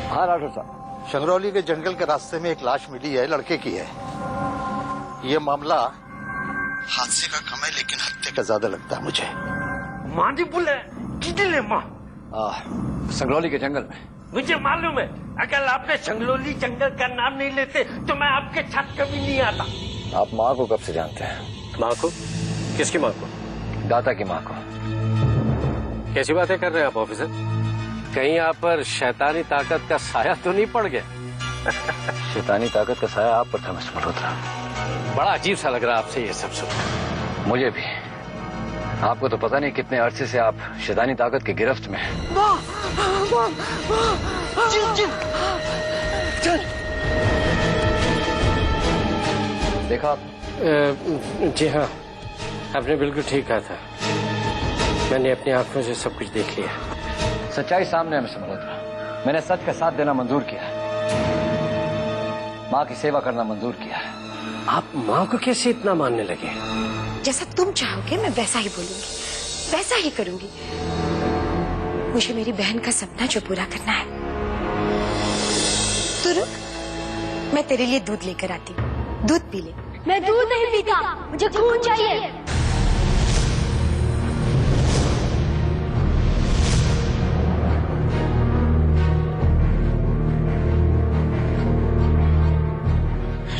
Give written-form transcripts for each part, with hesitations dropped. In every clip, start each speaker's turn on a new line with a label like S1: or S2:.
S1: हाँ डॉक्टर साहब,
S2: शंगरौली के जंगल के रास्ते में एक लाश मिली है, लड़के की है। ये मामला हादसे का कम है लेकिन हत्या का ज्यादा लगता है मुझे।
S3: माँ जी बोले कितने माँ?
S1: संगरौली के जंगल में।
S3: मुझे मालूम है, अगर आपने संगरौली जंगल का नाम नहीं लेते तो मैं आपके साथ कभी नहीं आता।
S1: आप माँ को कब से जानते हैं?
S4: माँ को? किसकी माँ को?
S1: दाता की माँ को।
S4: कैसी बातें कर रहे हैं आप ऑफिसर? कहीं आप पर शैतानी ताकत का साया तो नहीं पड़ गया?
S1: शैतानी ताकत का साया आप पर था मिस्टर मल्होत्रा।
S4: बड़ा अजीब सा लग रहा है आपसे ये सब सुन।
S1: मुझे भी। आपको तो पता नहीं कितने अरसे से आप शैतानी ताकत की गिरफ्त में हैं।
S3: चल।
S1: देखा आप?
S4: जी हाँ, आपने बिल्कुल ठीक कहा था। मैंने अपनी आंखों से सब कुछ देख लिया।
S1: सच्चाई सामने है मिस्टर मल्होत्रा। मैंने सच का साथ देना मंजूर किया है, माँ की सेवा करना मंजूर किया है।
S4: आप माँ को कैसे इतना मानने लगे?
S5: जैसा तुम चाहोगे मैं वैसा ही बोलूंगी, वैसा ही करूंगी। मुझे मेरी बहन का सपना जो पूरा करना है। तू रुक, मैं तेरे लिए दूध लेकर आती हूँ, दूध पी ले।
S6: मैं दूध नहीं पीता, मुझे खून चाहिए।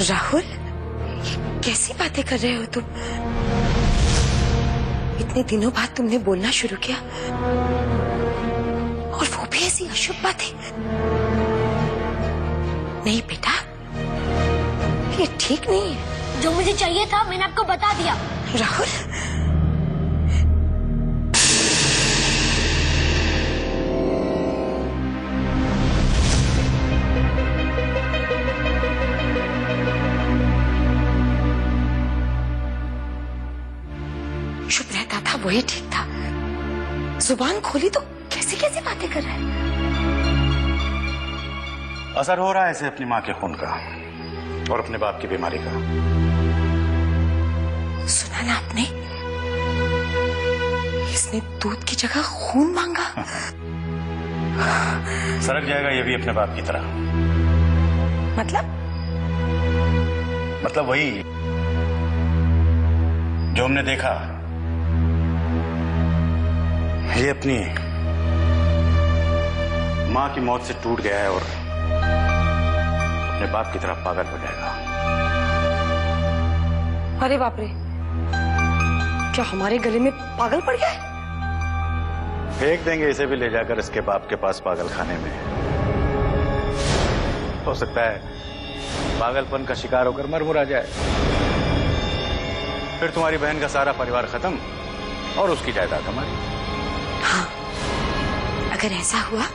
S5: राहुल, कैसी बातें कर रहे हो तुम? इतने दिनों बाद तुमने बोलना शुरू किया और वो भी ऐसी अशुभ बातें। नहीं बेटा, ये ठीक नहीं है।
S6: जो मुझे चाहिए था मैंने आपको बता दिया।
S5: राहुल, चुप रहता था वही ठीक था। जुबान खोली तो कैसी कैसी बातें कर रहा है।
S2: असर हो रहा है इसे अपनी माँ के खून का और अपने बाप की बीमारी का।
S5: सुना ना आपने? इसने दूध की जगह खून मांगा।
S2: सरक जाएगा ये भी अपने बाप की तरह। मतलब वही जो हमने देखा। ये अपनी माँ की मौत से टूट गया है और अपने बाप की तरफ पागल हो जाएगा।
S5: अरे बाप रे, क्या हमारे गले में पागल पड़ गया है?
S2: फेंक देंगे इसे भी ले जाकर इसके बाप के पास पागल खाने में। हो सकता है पागलपन का शिकार होकर मर मुरा जाए। फिर तुम्हारी बहन का सारा परिवार खत्म और उसकी जायदाद हमारी।
S5: हाँ, अगर ऐसा हुआ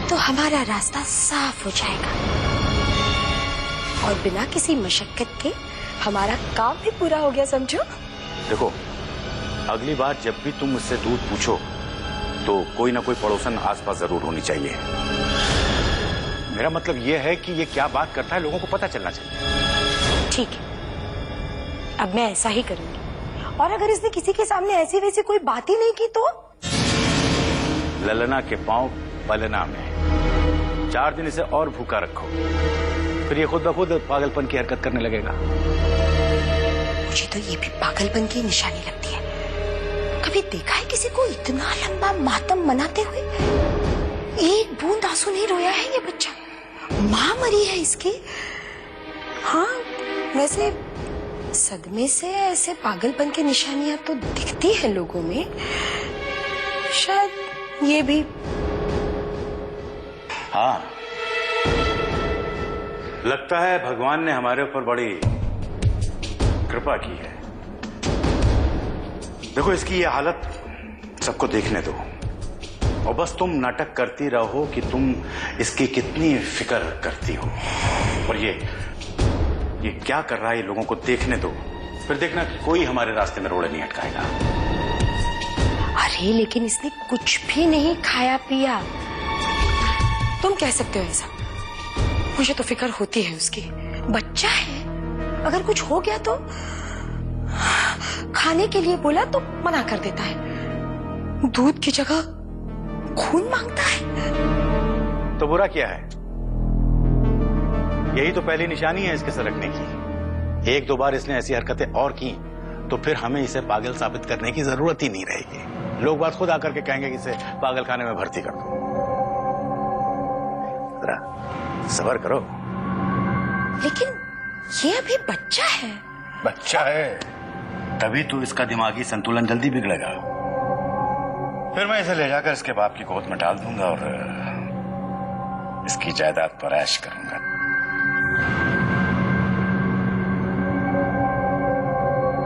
S5: तो हमारा रास्ता साफ हो जाएगा और बिना किसी मशक्कत के हमारा काम भी पूरा हो गया, समझो।
S2: देखो, अगली बार जब भी तुम मुझसे दूध पूछो तो कोई ना कोई पड़ोसन आसपास जरूर होनी चाहिए। मेरा मतलब यह है कि ये क्या बात करता है लोगों को पता चलना चाहिए।
S5: ठीक है, अब मैं ऐसा ही करूंगी। और अगर इसने किसी के सामने ऐसी वैसी कोई बात ही नहीं की तो?
S2: ललना के पांव पलना में। 4 दिन इसे और भूखा रखो, फिर ये खुद ब खुद पागलपन की हरकत करने लगेगा।
S5: मुझे तो ये भी पागलपन की निशानी लगती है। कभी देखा है किसी को इतना लंबा मातम मनाते हुए? एक बूंद आंसू नहीं रोया है ये बच्चा। माँ मरी है इसकी। हाँ, वैसे सदमे से ऐसे पागलपन की निशानियां तो दिखती है लोगों में। शायद ये भी।
S2: हाँ, लगता है भगवान ने हमारे ऊपर बड़ी कृपा की है। देखो, इसकी ये हालत सबको देखने दो और बस तुम नाटक करती रहो कि तुम इसकी कितनी फिक्र करती हो। और ये क्या कर रहा है ये लोगों को देखने दो, फिर देखना कि कोई हमारे रास्ते में रोड़े नहीं अटकाएगा।
S5: अरे लेकिन इसने कुछ भी नहीं खाया पिया। तुम कह सकते हो ऐसा, मुझे तो फिक्र होती है उसकी। बच्चा है, अगर कुछ हो गया तो खाने के लिए बोला तो मना कर देता है, दूध की जगह खून मांगता है।
S2: तो बुरा क्या है? यही तो पहली निशानी है इसके सरकने की। एक दो बार इसने ऐसी हरकतें और की तो फिर हमें इसे पागल साबित करने की जरूरत ही नहीं रहेगी। लोग बात खुद आकर के कहेंगे कि इसे पागल खाने में भर्ती कर दो। जरा सब्र करो।
S5: लेकिन ये अभी बच्चा है।
S2: बच्चा है तभी तो इसका दिमागी संतुलन जल्दी बिगड़ेगा। फिर मैं इसे ले जाकर इसके बाप की गोद में डाल दूंगा और इसकी जायदाद पर ऐश करूंगा।